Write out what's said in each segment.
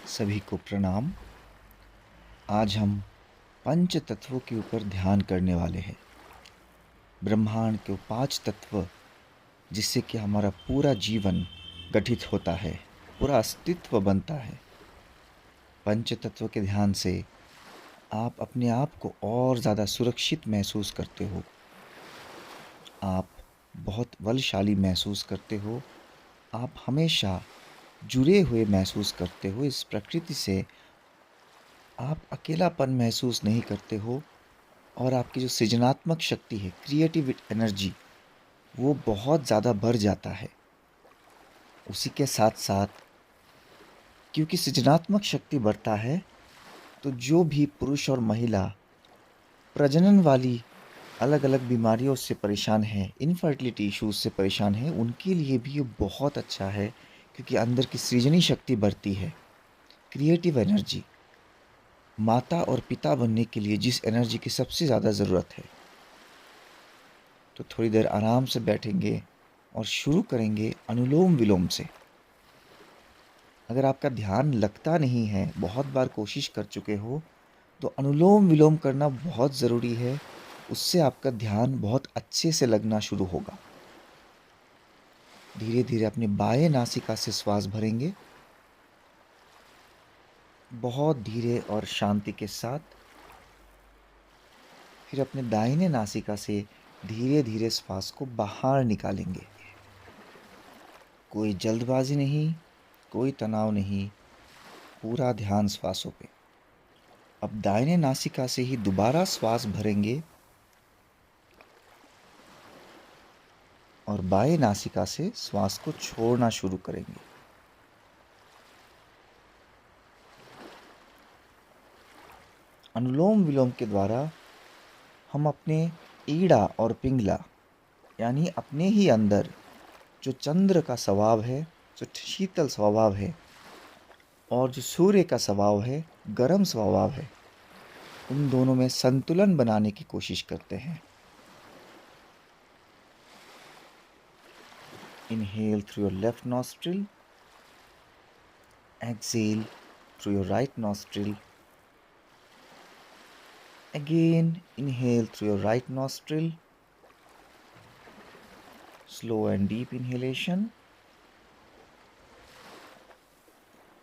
सभी को प्रणाम। आज हम पंच तत्वों के ऊपर ध्यान करने वाले हैं। ब्रह्मांड के वो पांच तत्व जिससे कि हमारा पूरा जीवन गठित होता है, पूरा अस्तित्व बनता है। पंच तत्व के ध्यान से आप अपने आप को और ज़्यादा सुरक्षित महसूस करते हो। आप बहुत बलशाली महसूस करते हो। आप हमेशा जुड़े हुए महसूस करते हो इस प्रकृति से। आप अकेलापन महसूस नहीं करते हो और आपकी जो सृजनात्मक शक्ति है, क्रिएटिव एनर्जी, वो बहुत ज़्यादा बढ़ जाता है। उसी के साथ-साथ क्योंकि सृजनात्मक शक्ति बढ़ता है, तो जो भी पुरुष और महिला प्रजनन वाली अलग-अलग बीमारियों से परेशान हैं, इनफर्टिलिटी इश्यूज़ से परेशान हैं, उनके लिए भी ये बहुत अच्छा है क्योंकि अंदर की सृजनी शक्ति बढ़ती है। क्रिएटिव एनर्जी, माता और पिता बनने के लिए जिस एनर्जी की सबसे ज़्यादा ज़रूरत है। तो थोड़ी देर आराम से बैठेंगे और शुरू करेंगे अनुलोम-विलोम से। अगर आपका ध्यान लगता नहीं है, बहुत बार कोशिश कर चुके हो, तो अनुलोम-विलोम करना बहुत ज़रूरी है। उससे आपका ध्यान बहुत अच्छे से लगना शुरू होगा। धीरे-धीरे अपनी बाएँ नासिका से श्वास भरेंगे, बहुत धीरे और शांति के साथ। फिर अपने दाहिने नासिका से धीरे-धीरे श्वास को बाहर निकालेंगे। कोई जल्दबाज़ी नहीं, कोई तनाव नहीं, पूरा ध्यान श्वासों पे। अब दाहिने नासिका से ही दोबारा श्वास भरेंगे और बाएं नासिका से श्वास को छोड़ना शुरू करेंगे। अनुलोम विलोम के द्वारा हम अपने ईड़ा और पिंगला यानी अपने ही अंदर जो चंद्र का स्वभाव है, जो शीतल स्वभाव है, और जो सूर्य का स्वभाव है, गर्म स्वभाव है, उन दोनों में संतुलन बनाने की कोशिश करते हैं। Inhale through your left nostril, exhale through your right nostril. Again, inhale through your right nostril. Slow and deep inhalation.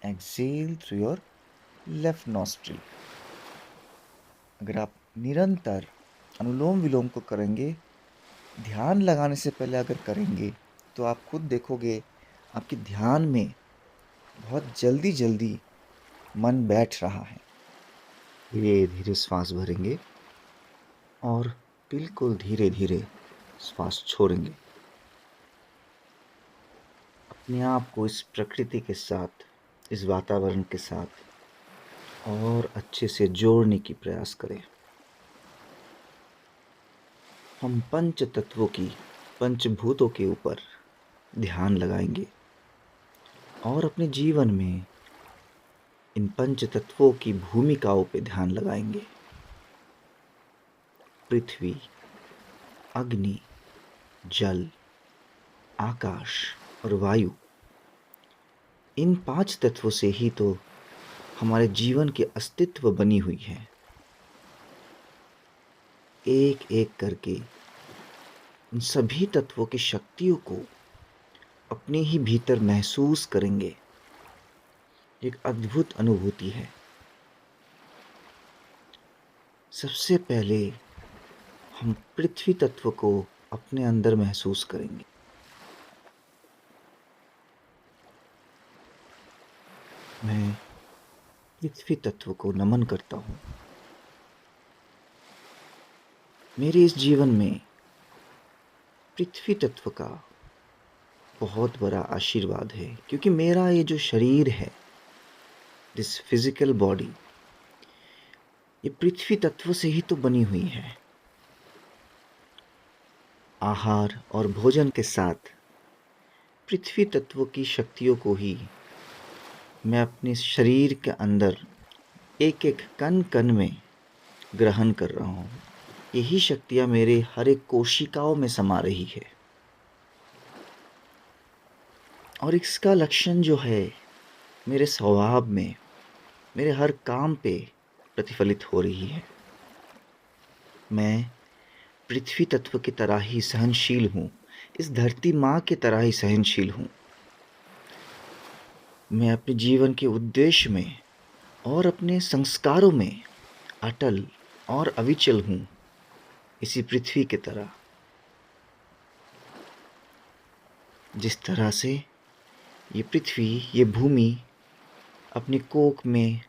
Exhale through your left nostril. अगर आप निरंतर अनुलोम विलोम को करेंगे, ध्यान लगाने से पहले अगर करेंगे, तो आप खुद देखोगे आपके ध्यान में बहुत जल्दी जल्दी मन बैठ रहा है। धीरे धीरे श्वास भरेंगे और बिल्कुल धीरे धीरे श्वास छोड़ेंगे। अपने आप को इस प्रकृति के साथ, इस वातावरण के साथ और अच्छे से जोड़ने की प्रयास करें। हम पंच तत्वों की, पंचभूतों के ऊपर ध्यान लगाएंगे और अपने जीवन में इन पंच तत्वों की भूमिकाओं पे ध्यान लगाएंगे। पृथ्वी, अग्नि, जल, आकाश और वायु, इन पांच तत्वों से ही तो हमारे जीवन की अस्तित्व बनी हुई है। एक एक करके इन सभी तत्वों की शक्तियों को अपने ही भीतर महसूस करेंगे। एक अद्भुत अनुभूति है। सबसे पहले हम पृथ्वी तत्व को अपने अंदर महसूस करेंगे। मैं पृथ्वी तत्व को नमन करता हूँ। मेरे इस जीवन में पृथ्वी तत्व का बहुत बड़ा आशीर्वाद है, क्योंकि मेरा ये जो शरीर है, दिस फिजिकल बॉडी, ये पृथ्वी तत्व से ही तो बनी हुई है। आहार और भोजन के साथ पृथ्वी तत्व की शक्तियों को ही मैं अपने शरीर के अंदर एक एक कण कण में ग्रहण कर रहा हूँ। यही शक्तियाँ मेरे हर एक कोशिकाओं में समा रही है। और इसका लक्षण जो है मेरे स्वभाव में, मेरे हर काम पे प्रतिफलित हो रही है। मैं पृथ्वी तत्व की तरह ही सहनशील हूँ, इस धरती माँ की तरह ही सहनशील हूँ। मैं अपने जीवन के उद्देश्य में और अपने संस्कारों में अटल और अविचल हूँ, इसी पृथ्वी की तरह। जिस तरह से ये पृथ्वी, ये भूमि अपनी कोख में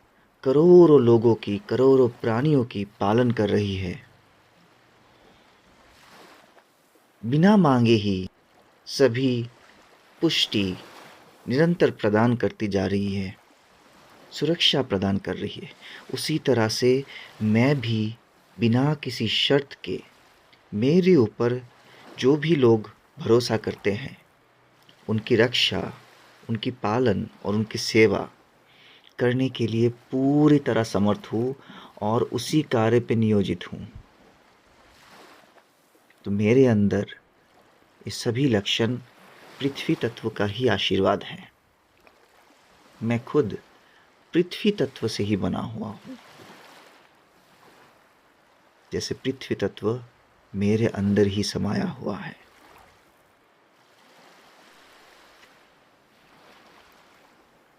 करोड़ों लोगों की, करोड़ों प्राणियों की पालन कर रही है, बिना मांगे ही सभी पुष्टि निरंतर प्रदान करती जा रही है, सुरक्षा प्रदान कर रही है। उसी तरह से मैं भी बिना किसी शर्त के, मेरे ऊपर जो भी लोग भरोसा करते हैं, उनकी रक्षा, उनकी पालन और उनकी सेवा करने के लिए पूरी तरह समर्थ हूँ और उसी कार्य पे नियोजित हूँ। तो मेरे अंदर ये सभी लक्षण पृथ्वी तत्व का ही आशीर्वाद है। मैं खुद पृथ्वी तत्व से ही बना हुआ हूँ। जैसे पृथ्वी तत्व मेरे अंदर ही समाया हुआ है।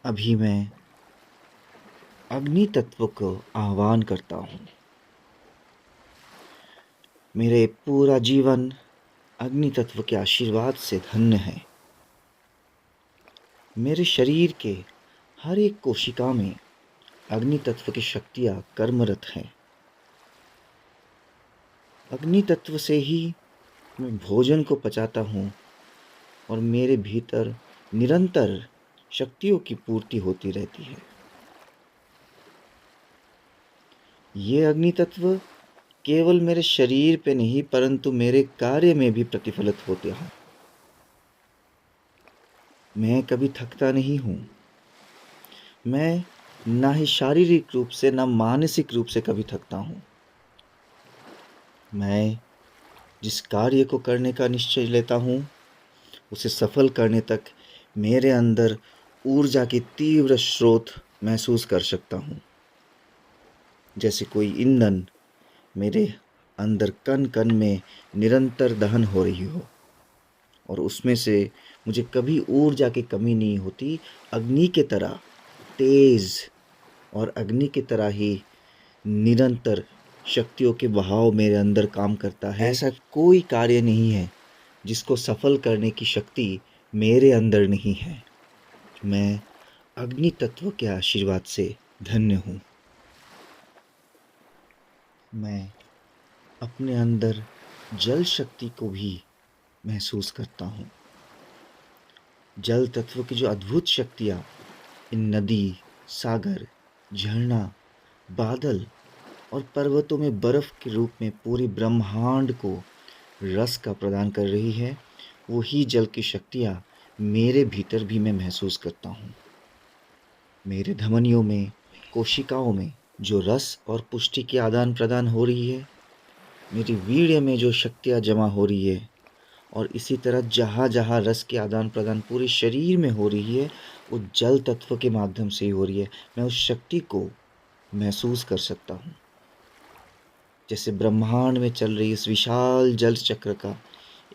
अभी मैं अग्नि तत्व को आह्वान करता हूँ। मेरे पूरा जीवन अग्नि तत्व के आशीर्वाद से धन्य है। मेरे शरीर के हर एक कोशिका में अग्नि तत्व की शक्तियाँ कर्मरत हैं। अग्नि तत्व से ही मैं भोजन को पचाता हूँ और मेरे भीतर निरंतर शक्तियों की पूर्ति होती रहती है। ये अग्नि तत्व केवल मेरे शरीर पे नहीं परंतु मेरे कार्य में भी प्रतिफलित होते हैं। मैं कभी थकता नहीं हूँ। मैं ना ही शारीरिक रूप से ना मानसिक रूप से कभी थकता हूँ। मैं जिस कार्य को करने का निश्चय लेता हूँ, उसे सफल करने तक मेरे अंदर ऊर्जा की तीव्र स्रोत महसूस कर सकता हूँ। जैसे कोई ईंधन मेरे अंदर कण कण में निरंतर दहन हो रही हो और उसमें से मुझे कभी ऊर्जा की कमी नहीं होती। अग्नि की तरह तेज और अग्नि की तरह ही निरंतर शक्तियों के बहाव मेरे अंदर काम करता है। ऐसा कोई कार्य नहीं है जिसको सफल करने की शक्ति मेरे अंदर नहीं है। मैं अग्नि तत्व के आशीर्वाद से धन्य हूँ। मैं अपने अंदर जल शक्ति को भी महसूस करता हूँ। जल तत्व की जो अद्भुत शक्तियाँ इन नदी, सागर, झरना, बादल और पर्वतों में बर्फ के रूप में पूरे ब्रह्मांड को रस का प्रदान कर रही है, वही जल की शक्तियाँ मेरे भीतर भी मैं महसूस करता हूँ। मेरे धमनियों में, कोशिकाओं में जो रस और पुष्टि की आदान प्रदान हो रही है, मेरी वीर्य में जो शक्तियाँ जमा हो रही है और इसी तरह जहाँ जहाँ रस के आदान प्रदान पूरे शरीर में हो रही है, वो जल तत्व के माध्यम से ही हो रही है। मैं उस शक्ति को महसूस कर सकता हूँ। जैसे ब्रह्मांड में चल रही इस विशाल जल चक्र का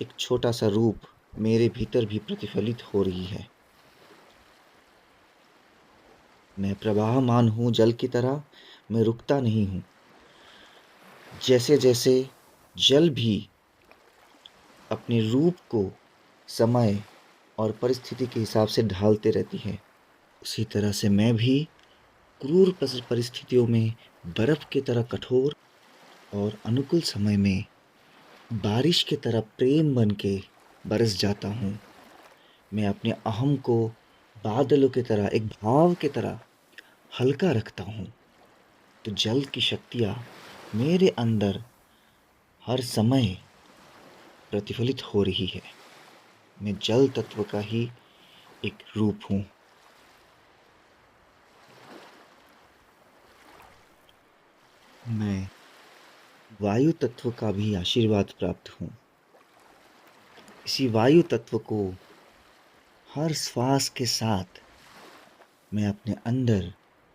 एक छोटा सा रूप मेरे भीतर भी प्रतिफलित हो रही है। मैं प्रवाहमान हूँ जल की तरह, मैं रुकता नहीं हूँ। जैसे जैसे जल भी अपने रूप को समय और परिस्थिति के हिसाब से ढालते रहती है, उसी तरह से मैं भी क्रूर परिस्थितियों में बर्फ की तरह कठोर और अनुकूल समय में बारिश की तरह प्रेम बन के बरस जाता हूँ। मैं अपने अहम को बादलों की तरह, एक भाव की तरह हल्का रखता हूँ। तो जल की शक्तियाँ मेरे अंदर हर समय प्रतिफलित हो रही है। मैं जल तत्व का ही एक रूप हूँ। मैं वायु तत्व का भी आशीर्वाद प्राप्त हूँ। इसी वायु तत्व को हर श्वास के साथ मैं अपने अंदर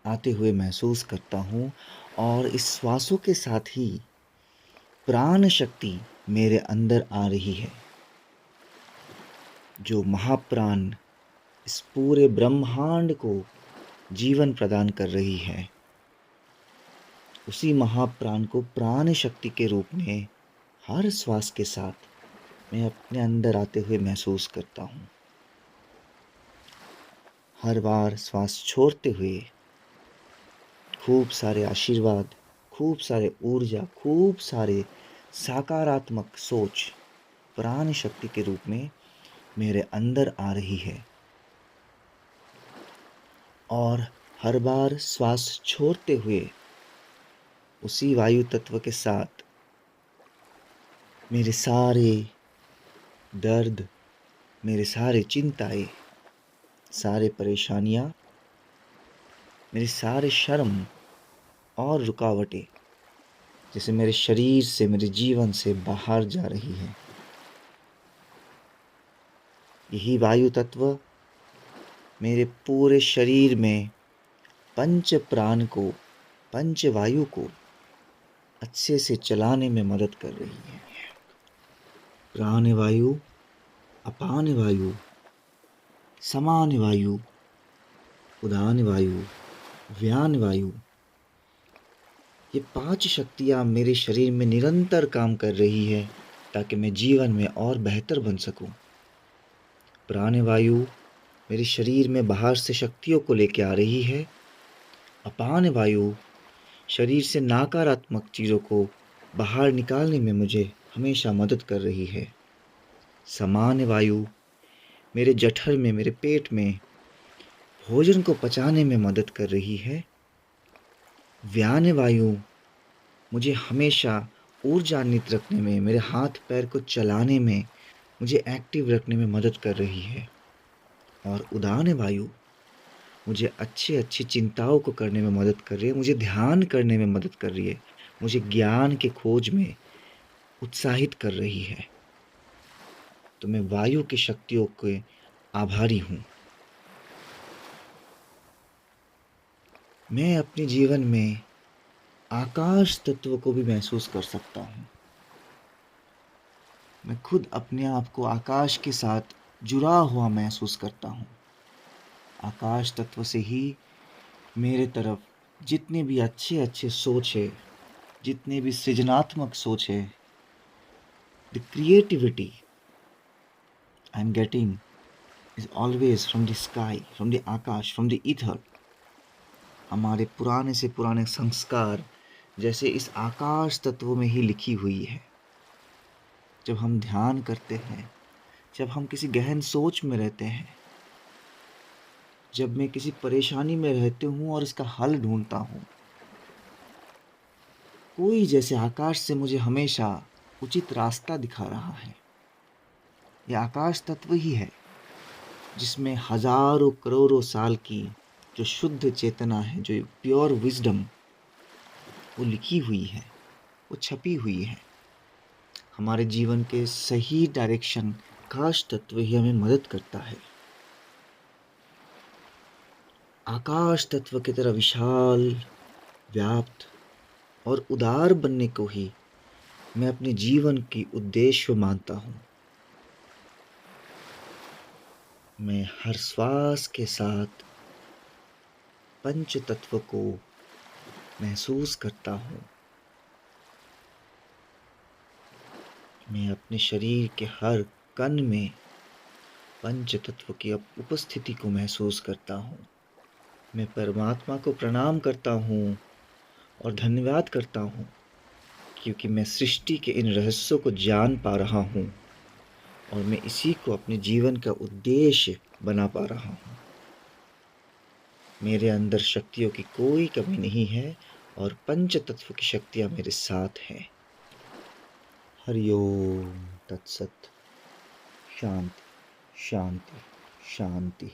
आते हुए महसूस करता हूँ और इस श्वासों के साथ ही प्राण शक्ति मेरे अंदर आ रही है। जो महाप्राण इस पूरे ब्रह्मांड को जीवन प्रदान कर रही है, उसी महाप्राण को प्राण शक्ति के रूप में हर श्वास के साथ मैं अपने अंदर आते हुए महसूस करता हूँ। हर बार श्वास छोड़ते हुए खूब सारे आशीर्वाद, खूब सारे ऊर्जा, खूब सारे सकारात्मक सोच प्राण शक्ति के रूप में मेरे अंदर आ रही है। और हर बार श्वास छोड़ते हुए उसी वायु तत्व के साथ मेरे सारे दर्द, मेरे सारे चिंताएं, सारे परेशानियां, मेरे सारे शर्म और रुकावटें जैसे मेरे शरीर से, मेरे जीवन से बाहर जा रही है। यही वायु तत्व मेरे पूरे शरीर में पंच प्राण को, पंच वायु को अच्छे से चलाने में मदद कर रही है। प्राण वायु, अपान वायु, समान वायु, उदान वायु, व्यान वायु, ये 5 शक्तियाँ मेरे शरीर में निरंतर काम कर रही है ताकि मैं जीवन में और बेहतर बन सकूं। प्राण वायु मेरे शरीर में बाहर से शक्तियों को लेकर आ रही है। अपान वायु शरीर से नकारात्मक चीज़ों को बाहर निकालने में मुझे हमेशा मदद कर रही है। समान वायु मेरे जठर में, मेरे पेट में भोजन को पचाने में मदद कर रही है। व्यान वायु मुझे हमेशा ऊर्जान्वित रखने में, मेरे हाथ पैर को चलाने में, मुझे एक्टिव रखने में मदद कर रही है। और उदान वायु मुझे अच्छी चिंताओं को करने में मदद कर रही है, मुझे ध्यान करने में मदद कर रही है, मुझे ज्ञान की खोज में उत्साहित कर रही है। तो मैं वायु की शक्तियों के आभारी हूँ। मैं अपने जीवन में आकाश तत्व को भी महसूस कर सकता हूँ। मैं खुद अपने आप को आकाश के साथ जुड़ा हुआ महसूस करता हूँ। आकाश तत्व से ही मेरे तरफ जितने भी अच्छे सोच है, जितने भी सृजनात्मक सोच है, the creativity I am getting is always from the sky, from the Akash, from the ether. हमारे पुराने से पुराने संस्कार जैसे इस आकाश तत्व में ही लिखी हुई है। जब हम ध्यान करते हैं, जब हम किसी गहन सोच में रहते हैं, जब मैं किसी परेशानी में रहती हूँ और इसका हल ढूंढता हूँ, कोई जैसे आकाश से मुझे हमेशा उचित रास्ता दिखा रहा है। यह आकाश तत्व ही है जिसमें हजारों करोड़ों साल की जो शुद्ध चेतना है, जो प्योर विजडम, वो लिखी हुई है, वो छपी हुई है। हमारे जीवन के सही डायरेक्शन आकाश तत्व ही हमें मदद करता है। आकाश तत्व की तरह विशाल, व्याप्त और उदार बनने को ही मैं अपने जीवन की उद्देश्य मानता हूँ। मैं हर श्वास के साथ पंच तत्व को महसूस करता हूँ। मैं अपने शरीर के हर कण में पंच तत्व की उपस्थिति को महसूस करता हूँ। मैं परमात्मा को प्रणाम करता हूँ और धन्यवाद करता हूँ क्योंकि मैं सृष्टि के इन रहस्यों को जान पा रहा हूँ और मैं इसी को अपने जीवन का उद्देश्य बना पा रहा हूँ। मेरे अंदर शक्तियों की कोई कमी नहीं है और पंच तत्व की शक्तियाँ मेरे साथ हैं। हरि ओम तत्सत। शांति शांति शांति।